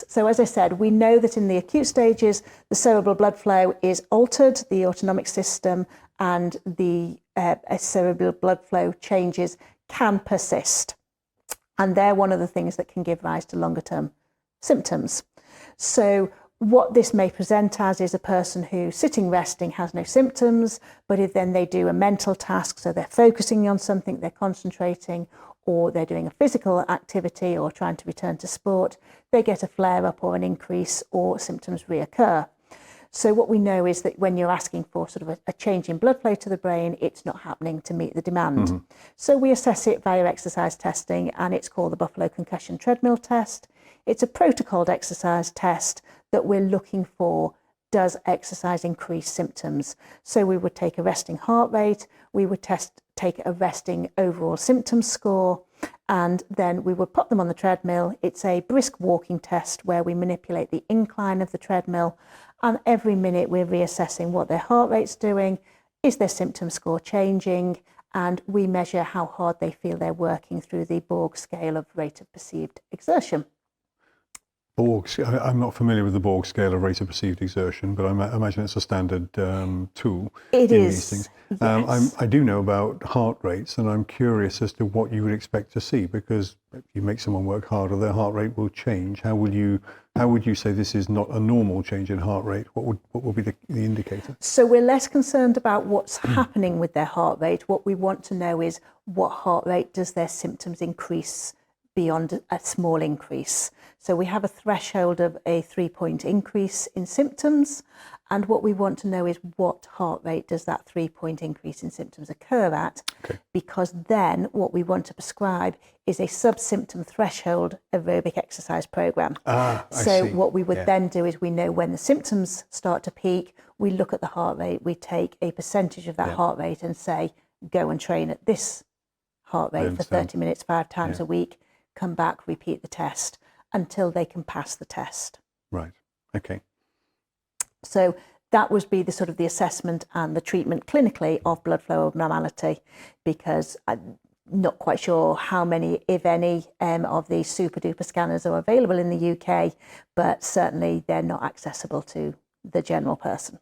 So as I said, we know that in the acute stages, the cerebral blood flow is altered, the autonomic system and the cerebral blood flow changes can persist. And they're one of the things that can give rise to longer term symptoms. So what this may present as is a person who sitting resting has no symptoms, but if then they do a mental task, so they're focusing on something, they're concentrating, or they're doing a physical activity or trying to return to sport, they get a flare up or an increase or symptoms reoccur. So what we know is that when you're asking for sort of a change in blood flow to the brain, it's not happening to meet the demand. So we assess it via exercise testing, and it's called the Buffalo Concussion Treadmill Test. It's a protocoled exercise test that we're looking for, does exercise increase symptoms? So we would take a resting heart rate, we would take a resting overall symptom score, and then we would put them on the treadmill. It's a brisk walking test where we manipulate the incline of the treadmill, and every minute we're reassessing what their heart rate's doing, is their symptom score changing, and we measure how hard they feel they're working through the Borg scale of rate of perceived exertion. I'm not familiar with the Borg scale of rate of perceived exertion, but I imagine it's a standard tool in these things. Yes. I do know about heart rates, and I'm curious as to what you would expect to see, because if you make someone work harder, their heart rate will change. How would you say this is not a normal change in heart rate? What would be the indicator? So we're less concerned about what's happening with their heart rate. What we want to know is what heart rate does their symptoms increase beyond a small increase. So we have a threshold of a 3-point increase in symptoms, and what we want to know is what heart rate does that 3-point increase in symptoms occur at, because then what we want to prescribe is a sub-symptom threshold aerobic exercise program. So what we would then do is we know when the symptoms start to peak, we look at the heart rate, we take a percentage of that heart rate and say, go and train at this heart rate for 30 minutes, 5 times a week, come back, repeat the test until they can pass the test. Right. Okay. So that would be the sort of the assessment and the treatment clinically of blood flow abnormality, because I'm not quite sure how many, if any, of these super duper scanners are available in the UK, but certainly they're not accessible to the general person.